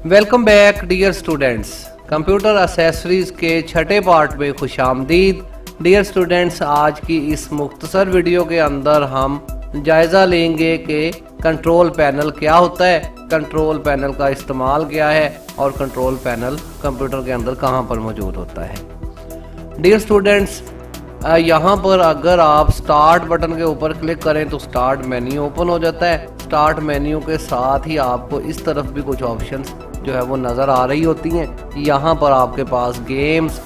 Welcome back dear students. Computer accessories के छठे part में खुशामदीद। डियर स्टूडेंट्स, आज की इस मुख्तसर वीडियो के अंदर हम जायज़ा लेंगे कि कंट्रोल पैनल क्या होता है, कंट्रोल पैनल का इस्तेमाल क्या है और कंट्रोल पैनल कंप्यूटर के अंदर कहाँ पर मौजूद होता है। डियर स्टूडेंट्स, यहाँ पर अगर आप स्टार्ट बटन के ऊपर क्लिक करें तो स्टार्ट मेन्यू ओपन हो जाता है। स्टार्ट मेन्यू के साथ ही आपको इस तरफ भी कुछ ऑप्शंस जो है वो नज़र आ रही होती हैं। यहाँ पर आपके पास गेम्स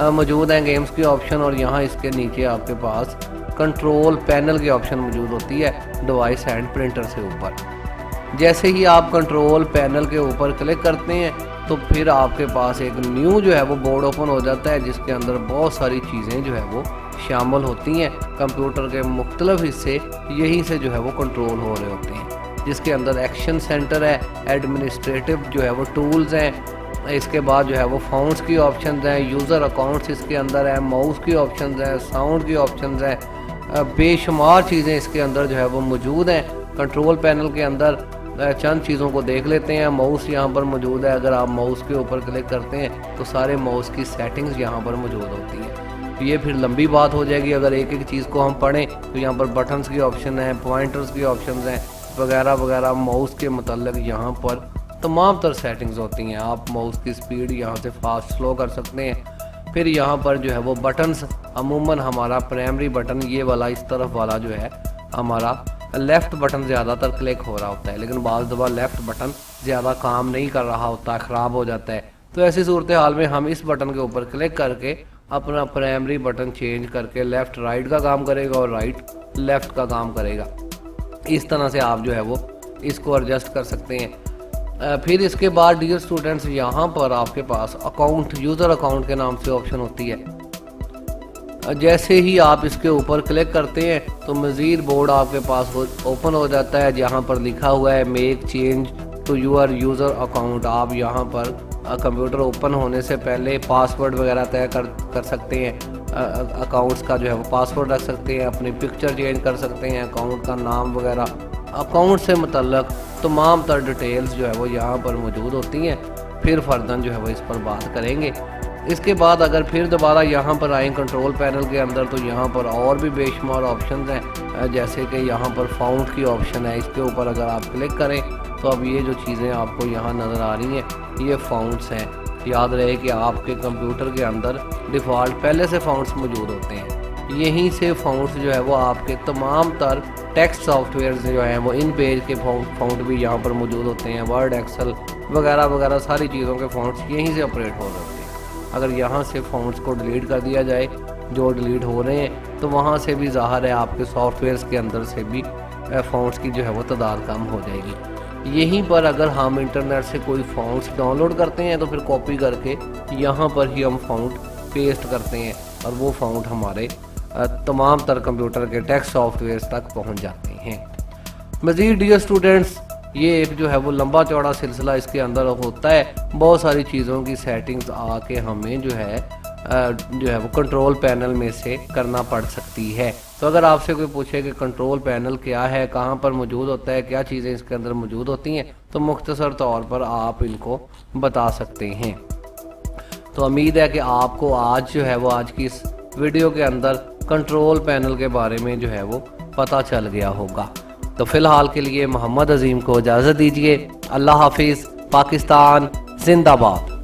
मौजूद हैं, गेम्स की ऑप्शन, और यहाँ इसके नीचे आपके पास कंट्रोल पैनल की ऑप्शन मौजूद होती है डिवाइस एंड प्रिंटर से ऊपर। जैसे ही आप कंट्रोल पैनल के ऊपर क्लिक करते हैं तो फिर आपके पास एक न्यू जो है वो बोर्ड ओपन हो जाता है, जिसके अंदर बहुत सारी चीज़ें जो है वो शामिल होती हैं। कंप्यूटर के मुख्तलिफ हिस्से यहीं से जो है वो कंट्रोल हो रहे होते हैं, जिसके अंदर एक्शन सेंटर है, एडमिनिस्ट्रेटिव जो है वो टूल्स हैं, इसके बाद जो है वो फ़ॉन्ट्स की ऑप्शंस हैं, यूज़र अकाउंट्स इसके अंदर है, माउस की ऑप्शंस हैं, साउंड की ऑप्शंस हैं, बेशुमार चीज़ें इसके अंदर जो है वो मौजूद हैं। कंट्रोल पैनल के अंदर चंद चीज़ों को देख लेते हैं। माउस यहाँ पर मौजूद है। अगर आप माउस के ऊपर क्लिक करते हैं तो सारे माउस की सेटिंग्स यहाँ पर मौजूद होती हैं। ये फिर लंबी बात हो जाएगी अगर एक एक चीज़ को हम पढ़ें। तो यहाँ पर बटन्स की ऑप्शन है, पॉइंटर्स की ऑप्शन हैं, वगैरह वगैरह। माउस के मतलब यहाँ पर तमाम तर सेटिंग्स होती हैं। आप माउस की स्पीड यहाँ से फास्ट स्लो कर सकते हैं। फिर यहाँ पर जो है वो बटन्स, अमूमन हमारा प्राइमरी बटन ये वाला, इस तरफ वाला जो है हमारा लेफ़्ट बटन ज़्यादातर क्लिक हो रहा होता है, लेकिन बाज़ दफ़ा लेफ़्ट बटन ज़्यादा काम नहीं कर रहा होता, ख़राब हो जाता है। तो ऐसी सूरत हाल में हम इस बटन के ऊपर क्लिक करके अपना प्राइमरी बटन चेंज करके लेफ़्ट राइट का काम करेगा और राइट लेफ़्ट का काम करेगा। इस तरह से आप जो है वो इसको एडजस्ट कर सकते हैं। फिर इसके बाद डियर स्टूडेंट्स, यहाँ पर आपके पास अकाउंट, यूज़र अकाउंट के नाम से ऑप्शन होती है। जैसे ही आप इसके ऊपर क्लिक करते हैं तो मज़ीद बोर्ड आपके पास ओपन हो जाता है, जहाँ पर लिखा हुआ है make change to your user account. आप यहाँ पर कंप्यूटर ओपन होने से पहले पासवर्ड वगैरह तय कर सकते हैं। अकाउंट्स का जो है वो पासवर्ड रख सकते हैं, अपनी पिक्चर चेंज कर सकते हैं, अकाउंट का नाम वगैरह, अकाउंट से मुतल्लक तमाम तर डिटेल्स जो है वो यहाँ पर मौजूद होती हैं। फिर फर्दन जो है वो इस पर बात करेंगे। इसके बाद अगर फिर दोबारा यहाँ पर आएँ कंट्रोल पैनल के अंदर तो यहाँ पर और भी बेशुमार ऑप्शंस हैं। जैसे कि यहाँ पर फ़ॉन्ट की ऑप्शन है, इसके ऊपर अगर आप क्लिक करें तो अब ये जो चीज़ें आपको यहाँ नज़र आ रही हैं ये फ़ॉन्ट्स हैं। याद रहे कि आपके कंप्यूटर के अंदर डिफ़ॉल्ट पहले से फ़ॉन्ट्स मौजूद होते हैं। यहीं से फ़ॉन्ट्स जो है वो आपके तमाम तर टेक्स्ट सॉफ्टवेयर जो हैं वो इन पेज के फ़ॉन्ट भी यहाँ पर मौजूद होते हैं। वर्ड, एक्सेल वगैरह वगैरह सारी चीज़ों के फ़ॉन्ट्स यहीं से ऑपरेट हो रहे होते हैं। अगर यहाँ से फ़ॉन्ट्स को डिलीट कर दिया जाए जो डिलीट हो रहे हैं तो वहाँ से भी ज़ाहिर है आपके सॉफ्टवेयर्स के अंदर से भी फ़ॉन्ट्स की जो है वो तादाद कम हो जाएगी। यहीं पर अगर हम इंटरनेट से कोई फ़ॉन्ट्स डाउनलोड करते हैं तो फिर कॉपी करके यहाँ पर ही हम फ़ॉन्ट पेस्ट करते हैं और वो फ़ॉन्ट हमारे तमाम तर कंप्यूटर के टेक्स्ट सॉफ्टवेयर तक पहुँच जाते हैं। मज़ीद डियर स्टूडेंट्स, ये एक जो है वो लंबा चौड़ा सिलसिला इसके अंदर होता है। बहुत सारी चीज़ों की सेटिंग्स आके हमें जो है वो कंट्रोल पैनल में से करना पड़ सकती है। तो अगर आपसे कोई पूछे कि कंट्रोल पैनल क्या है, कहाँ पर मौजूद होता है, क्या चीज़ें इसके अंदर मौजूद होती हैं, तो मुख्तसर तौर पर आप इनको बता सकते हैं। तो उम्मीद है कि आपको आज जो है वो आज की इस वीडियो के अंदर कंट्रोल पैनल के बारे में जो है वो पता चल गया होगा। तो फ़िलहाल के लिए मोहम्मद अजीम को इजाज़त दीजिए। अल्लाह हाफिज़। पाकिस्तान जिंदाबाद।